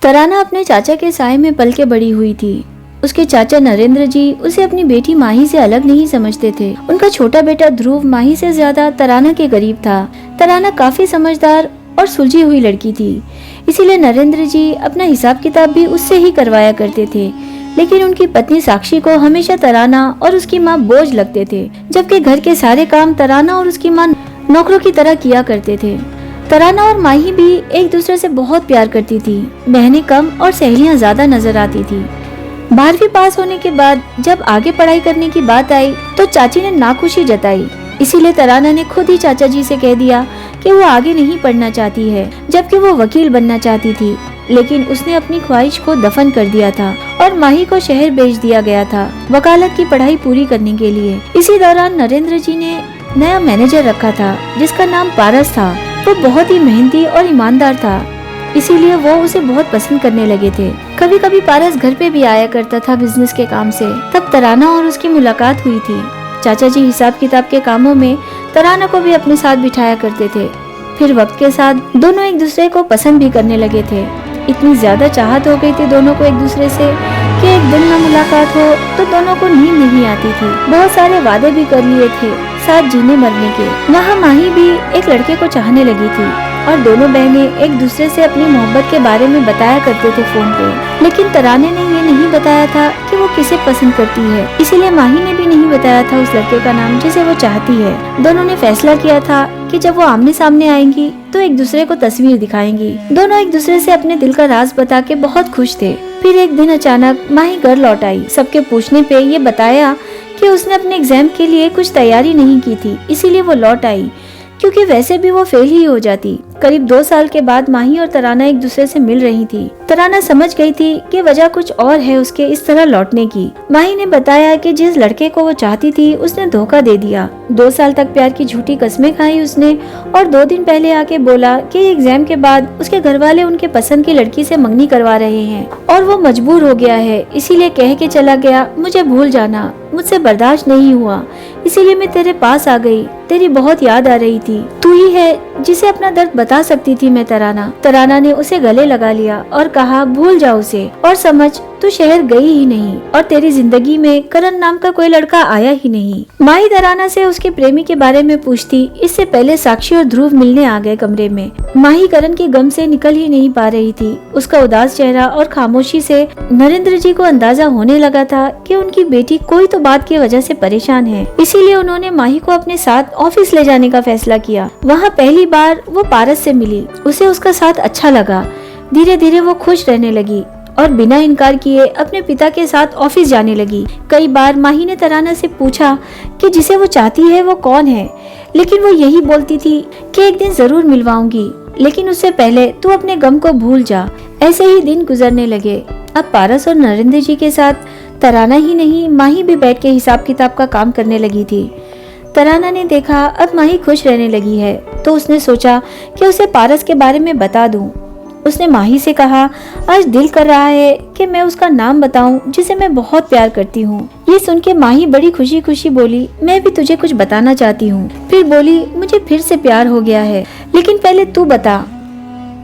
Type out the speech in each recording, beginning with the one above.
तराना अपने चाचा के साए में पल के बड़ी हुई थी। उसके चाचा नरेंद्र जी उसे अपनी बेटी माही से अलग नहीं समझते थे। उनका छोटा बेटा ध्रुव माही से ज्यादा तराना के करीब था। तराना काफी समझदार और सुलझी हुई लड़की थी, इसीलिए नरेंद्र जी अपना हिसाब किताब भी उससे ही करवाया करते थे। लेकिन उनकी पत्नी साक्षी को हमेशा तराना और उसकी माँ बोझ लगते थे, जबकि घर के सारे काम तराना और उसकी माँ नौकरों की तरह किया करते थे। तराना और माही भी एक दूसरे से बहुत प्यार करती थी। बहनें कम और सहेलियां ज्यादा नजर आती थी। 12वीं पास होने के बाद जब आगे पढ़ाई करने की बात आई तो चाची ने नाखुशी जताई। इसीलिए तराना ने खुद ही चाचा जी से कह दिया कि वो आगे नहीं पढ़ना चाहती है, जबकि वो वकील बनना चाहती थी। लेकिन उसने अपनी ख्वाहिश को दफन कर दिया था और माही को शहर भेज दिया गया था वकालत की पढ़ाई पूरी करने के लिए। इसी दौरान नरेंद्र जी ने नया मैनेजर रखा था जिसका नाम पारस था। वो बहुत ही मेहनती और ईमानदार था, इसीलिए वो उसे बहुत पसंद करने लगे थे। कभी कभी पारस घर पे भी आया करता था बिजनेस के काम से। तब तराना और उसकी मुलाकात हुई थी। चाचा जी हिसाब किताब के कामों में तराना को भी अपने साथ बिठाया करते थे। फिर वक्त के साथ दोनों एक दूसरे को पसंद भी करने लगे थे। इतनी ज्यादा चाहत हो गई थी दोनों को एक दूसरे से कि एक दिन न मुलाकात हो तो दोनों को नींद नहीं आती थी। बहुत सारे वादे भी कर लिए थे साथ जीने मरने के। वहाँ माही भी एक लड़के को चाहने लगी थी और दोनों बहनें एक दूसरे से अपनी मोहब्बत के बारे में बताया करते थे फोन पे। लेकिन तराने ने ये नहीं बताया था कि वो किसे पसंद करती है, इसीलिए माही ने भी नहीं बताया था उस लड़के का नाम जिसे वो चाहती है। दोनों ने फैसला किया था कि जब वो आमने सामने आएंगी तो एक दूसरे को तस्वीर दिखाएंगी। दोनों एक दूसरे से अपने दिल का राज बता के बहुत खुश थे। फिर एक दिन अचानक माही घर लौट आई। सबके पूछने पे ये बताया कि उसने अपने एग्जाम के लिए कुछ तैयारी नहीं की थी, इसीलिए वो लौट आई, क्योंकि वैसे भी वो फेल ही हो जाती। करीब 2 साल के बाद माही और तराना एक दूसरे से मिल रही थी। तराना समझ गई थी कि वजह कुछ और है उसके इस तरह लौटने की। माही ने बताया कि जिस लड़के को वो चाहती थी उसने धोखा दे दिया। 2 साल तक प्यार की झूठी कस्में खाई उसने और 2 दिन पहले आके बोला कि एग्जाम के बाद उसके घर वाले उनके पसंद की लड़की से मंगनी करवा रहे हैं और वो मजबूर हो गया है, इसीलिए कह के चला गया मुझे भूल जाना। मुझसे बर्दाश्त नहीं हुआ, इसीलिए मैं तेरे पास आ गई। तेरी बहुत याद आ रही थी। तू ही है जिसे अपना दर्द बता सकती थी मैं तराना। तराना ने उसे गले लगा लिया और कहा भूल जा उसे और समझ तू शहर गई ही नहीं और तेरी जिंदगी में करण नाम का कोई लड़का आया ही नहीं। माही तराना से उसके प्रेमी के बारे में पूछती, इससे पहले साक्षी और ध्रुव मिलने आ गए कमरे में। माही करण के गम से निकल ही नहीं पा रही थी। उसका उदास चेहरा और खामोशी से नरेंद्र जी को अंदाजा होने लगा था कि उनकी बेटी कोई तो बात की वजह से परेशान है। इसीलिए उन्होंने माही को अपने साथ ऑफिस ले जाने का फैसला किया। वहाँ पहली बार वो पारस से मिली। उसे उसका साथ अच्छा लगा। धीरे धीरे वो खुश रहने लगी और बिना इनकार किए अपने पिता के साथ ऑफिस जाने लगी। कई बार माही ने तराना से पूछा कि जिसे वो चाहती है वो कौन है, लेकिन वो यही बोलती थी कि एक दिन जरूर मिलवाऊंगी, लेकिन उससे पहले तू अपने गम को भूल जा। ऐसे ही दिन गुजरने लगे। अब पारस और नरेंद्र जी के साथ तराना ही नहीं माही भी बैठ के हिसाब किताब का काम करने लगी थी। तराना ने देखा अब माही खुश रहने लगी है तो उसने सोचा कि उसे पारस के बारे में बता दूं। उसने माही से कहा, आज दिल कर रहा है कि मैं उसका नाम बताऊं जिसे मैं बहुत प्यार करती हूँ। ये सुन के माही बड़ी खुशी खुशी बोली, मैं भी तुझे कुछ बताना चाहती हूँ। फिर बोली, मुझे फिर से प्यार हो गया है, लेकिन पहले तू बता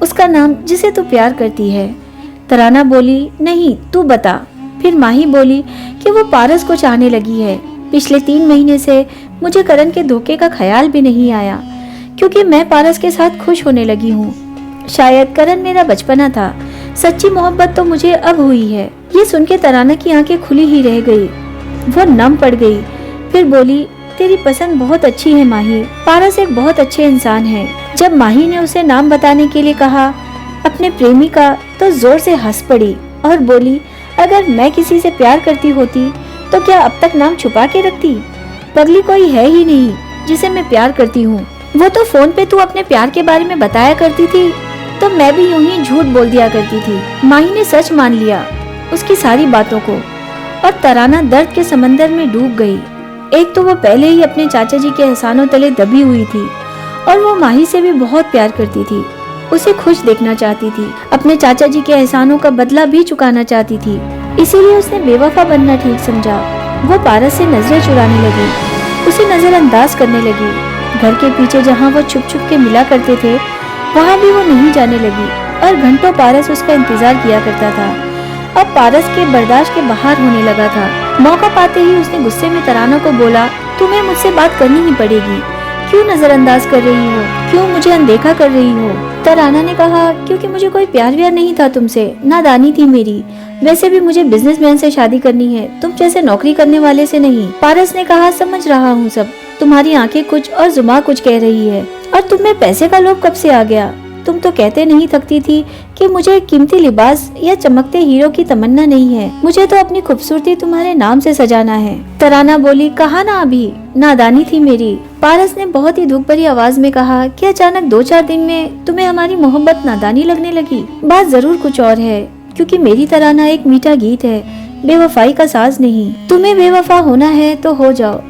उसका नाम जिसे तू प्यार करती है। तराना बोली, नहीं तू बता। फिर माही बोली कि वो पारस को चाहने लगी है। पिछले 3 महीने से मुझे करण के धोखे का ख्याल भी नहीं आया, क्योंकि मैं पारस के साथ खुश होने लगी हूँ। शायद करण मेरा बचपना था। सच्ची मोहब्बत तो मुझे अब हुई है। ये सुन के तराना की आंखें खुली ही रह गई। वो नम पड़ गई। फिर बोली, तेरी पसंद बहुत अच्छी है माही। पारस एक बहुत अच्छे इंसान है। जब माही ने उसे नाम बताने के लिए कहा अपने प्रेमी का, तो जोर से हंस पड़ी और बोली, अगर मैं किसी से प्यार करती होती तो क्या अब तक नाम छुपा के रखती? पगली कोई है ही नहीं जिसे मैं प्यार करती हूँ। वो तो फोन पे तू अपने प्यार के बारे में बताया करती थी, तो मैं भी यूं ही झूठ बोल दिया करती थी। माही ने सच मान लिया उसकी सारी बातों को और तराना दर्द के समंदर में डूब गई। एक तो वो पहले ही अपने चाचा जी के एहसानों तले दबी हुई थी और वो माही से भी बहुत प्यार करती थी। उसे खुश देखना चाहती थी। अपने चाचा जी के एहसानों का बदला भी चुकाना चाहती थी। इसीलिए उसने बेवफा बनना ठीक समझा। वो पारस से नजरें चुराने लगी, उसे नजरअंदाज करने लगी। घर के पीछे जहाँ वो छुप छुप के मिला करते थे वहाँ भी वो नहीं जाने लगी और घंटों पारस उसका इंतजार किया करता था। अब पारस के बर्दाश्त के बाहर होने लगा था। मौका पाते ही उसने गुस्से में तराना को बोला, तुम्हें मुझसे बात करनी ही पड़ेगी। क्यों नजरअंदाज कर रही हो? क्यों मुझे अनदेखा कर रही हो? तराना ने कहा, क्योंकि मुझे कोई प्यार व्यार नहीं था तुमसे, नादानी थी मेरी। वैसे भी मुझे बिजनेसमैन से शादी करनी है, तुम जैसे नौकरी करने वाले से नहीं। पारस ने कहा, समझ रहा हूँ सब, तुम्हारी आंखें कुछ और जुबान कुछ कह रही है। और तुम्हें पैसे का लोभ कब से आ गया? तुम तो कहते नहीं थकती थी कि मुझे कीमती लिबास या चमकते हीरो की तमन्ना नहीं है, मुझे तो अपनी खूबसूरती तुम्हारे नाम से सजाना है। तराना बोली, कहा ना अभी, नादानी थी मेरी। पारस ने बहुत ही दुख भरी आवाज में कहा कि अचानक 2-4 दिन में तुम्हें हमारी मोहब्बत नादानी लगने लगी। बात जरूर कुछ और है, क्योंकि मेरी तराना एक मीठा गीत है, बेवफाई का साज नहीं। तुम्हें बेवफा होना है तो हो जाओ,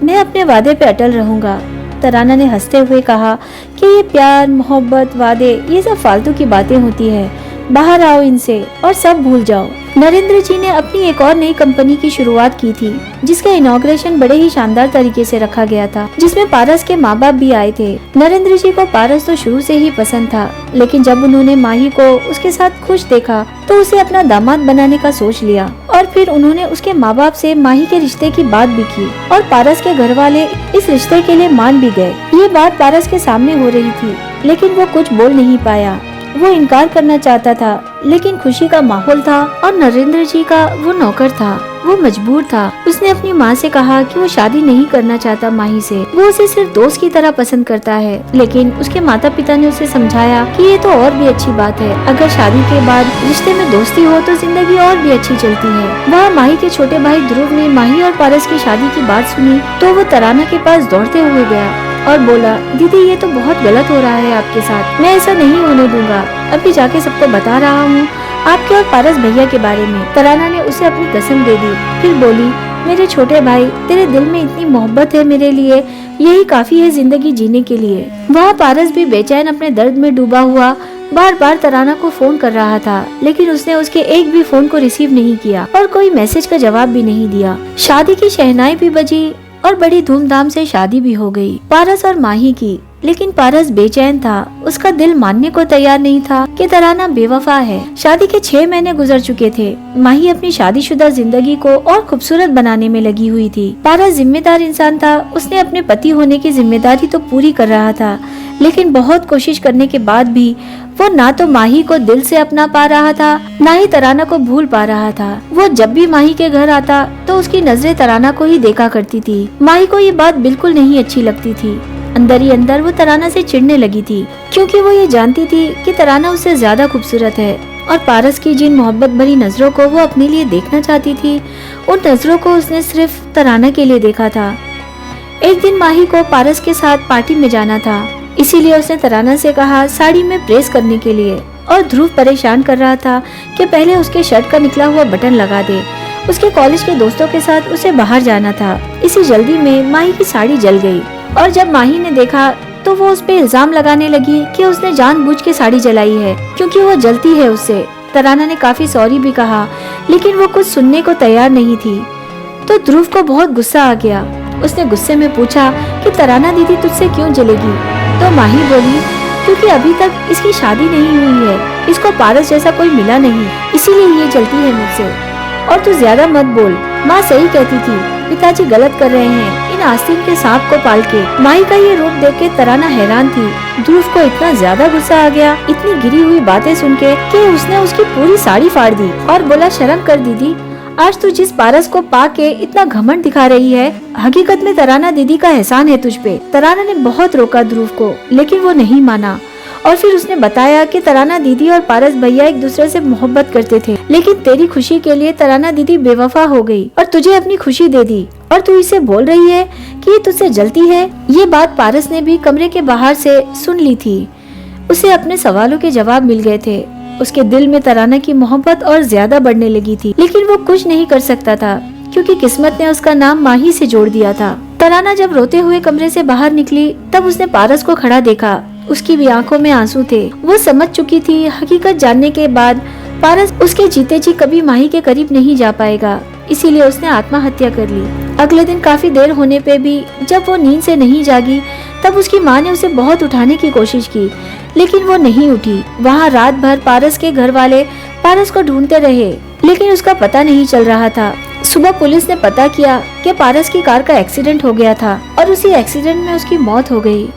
मैं अपने वादे पे अटल रहूंगा। तराना ने हंसते हुए कहा कि ये प्यार, मोहब्बत, वादे, ये सब फालतू की बातें होती है, बाहर आओ इनसे और सब भूल जाओ। नरेंद्र जी ने अपनी एक और नई कंपनी की शुरुआत की थी, जिसका इनॉग्रेशन बड़े ही शानदार तरीके से रखा गया था, जिसमें पारस के माँ बाप भी आए थे। नरेंद्र जी को पारस तो शुरू से ही पसंद था, लेकिन जब उन्होंने माही को उसके साथ खुश देखा तो उसे अपना दामाद बनाने का सोच लिया। और फिर उन्होंने उसके माँ बाप से माही के रिश्ते की बात भी की और पारस के घर वाले इस रिश्ते के लिए मान भी गए। ये बात पारस के सामने हो रही थी, लेकिन वो कुछ बोल नहीं पाया। वो इनकार करना चाहता था, लेकिन खुशी का माहौल था और नरेंद्र जी का वो नौकर था, वो मजबूर था। उसने अपनी माँ से कहा कि वो शादी नहीं करना चाहता माही से, वो उसे सिर्फ दोस्त की तरह पसंद करता है। लेकिन उसके माता पिता ने उसे समझाया कि ये तो और भी अच्छी बात है, अगर शादी के बाद रिश्ते में दोस्ती हो तो जिंदगी और भी अच्छी चलती है। वहाँ माही के छोटे भाई ध्रुव ने माही और पारस की शादी की बात सुनी तो वो तराना के पास दौड़ते हुए गया और बोला, दीदी ये तो बहुत गलत हो रहा है आपके साथ, मैं ऐसा नहीं होने दूंगा। अभी जाके सबको बता रहा हूँ आपके और पारस भैया के बारे में। तराना ने उसे अपनी कसम दे दी, फिर बोली, मेरे छोटे भाई, तेरे दिल में इतनी मोहब्बत है मेरे लिए, यही काफी है जिंदगी जीने के लिए। वहाँ पारस भी बेचैन अपने दर्द में डूबा हुआ बार बार तराना को फोन कर रहा था, लेकिन उसने उसके एक भी फोन को रिसीव नहीं किया और कोई मैसेज का जवाब भी नहीं दिया। शादी की शहनाई भी बजी और बड़ी धूमधाम से शादी भी हो गई, पारस और माही की। लेकिन पारस बेचैन था, उसका दिल मानने को तैयार नहीं था कि तराना बेवफा है। शादी के 6 महीने गुजर चुके थे। माही अपनी शादीशुदा जिंदगी को और खूबसूरत बनाने में लगी हुई थी। पारस जिम्मेदार इंसान था, उसने अपने पति होने की जिम्मेदारी तो पूरी कर रहा था, लेकिन बहुत कोशिश करने के बाद भी वो ना तो माही को दिल से अपना पा रहा था, ना ही तराना को भूल पा रहा था। वो जब भी माही के घर आता तो उसकी नजरें तराना को ही देखा करती थी। माही को ये बात बिल्कुल नहीं अच्छी लगती थी। अंदर ही अंदर वो तराना से चिढ़ने लगी थी, क्योंकि वो ये जानती थी कि तराना उससे ज्यादा खूबसूरत है और पारस की जिन मोहब्बत भरी नजरों को वो अपने लिए देखना चाहती थी, उन नजरों को उसने सिर्फ तराना के लिए देखा था। एक दिन माही को पारस के साथ पार्टी में जाना था, इसीलिए उसने तराना से कहा साड़ी में प्रेस करने के लिए। और ध्रुव परेशान कर रहा था कि पहले उसके शर्ट का निकला हुआ बटन लगा दे। उसके कॉलेज के दोस्तों के साथ उसे बाहर जाना था। इसी जल्दी में माही की साड़ी जल गई और जब माही ने देखा तो वो उस पे इल्जाम लगाने लगी कि उसने जानबूझ के साड़ी जलाई है, क्योंकि वो जलती है उससे। तराना ने काफी सॉरी भी कहा, लेकिन वो कुछ सुनने को तैयार नहीं थी। तो ध्रुव को बहुत गुस्सा आ गया। उसने गुस्से में पूछा कि तराना दीदी तुझसे क्यों जलेगी? तो माही बोली, क्योंकि अभी तक इसकी शादी नहीं हुई है, इसको पारस जैसा कोई मिला नहीं, इसीलिए ये जलती है मुझसे। और तू ज्यादा मत बोल, माँ सही कहती थी, पिताजी गलत कर रहे हैं इन आस्तीन के सांप को पाल के। माही का ये रूप देख के तराना हैरान थी। ध्रुव को इतना ज्यादा गुस्सा आ गया इतनी गिरी हुई बातें सुन के कि उसने उसकी पूरी साड़ी फाड़ दी और बोला, शर्म कर दीदी, आज तू जिस पारस को पा के इतना घमंड दिखा रही है, हकीकत में तराना दीदी का एहसान है तुझ पे। तराना ने बहुत रोका ध्रुव को, लेकिन वो नहीं माना। और फिर उसने बताया कि तराना दीदी और पारस भैया एक दूसरे से मोहब्बत करते थे, लेकिन तेरी खुशी के लिए तराना दीदी बेवफा हो गई और तुझे अपनी खुशी दे दी, और तू इसे बोल रही है कि ये तुझसे जलती है। ये बात पारस ने भी कमरे के बाहर से सुन ली थी। उसे अपने सवालों के जवाब मिल गए थे। उसके दिल में तराना की मोहब्बत और ज्यादा बढ़ने लगी थी, लेकिन वो कुछ नहीं कर सकता था, क्योंकि किस्मत ने उसका नाम माही से जोड़ दिया था। तराना जब रोते हुए कमरे से बाहर निकली तब उसने पारस को खड़ा देखा। उसकी भी आंखों में आंसू थे। वो समझ चुकी थी हकीकत जानने के बाद पारस उसके जीते जी कभी माही के करीब नहीं जा पाएगा, इसीलिए उसने आत्महत्या कर ली। अगले दिन काफी देर होने पे भी जब वो नींद से नहीं जागी तब उसकी माँ ने उसे बहुत उठाने की कोशिश की, लेकिन वो नहीं उठी। वहाँ रात भर पारस के घर वाले पारस को ढूंढते रहे, लेकिन उसका पता नहीं चल रहा था। सुबह पुलिस ने पता किया कि पारस की कार का एक्सीडेंट हो गया था और उसी एक्सीडेंट में उसकी मौत हो गई।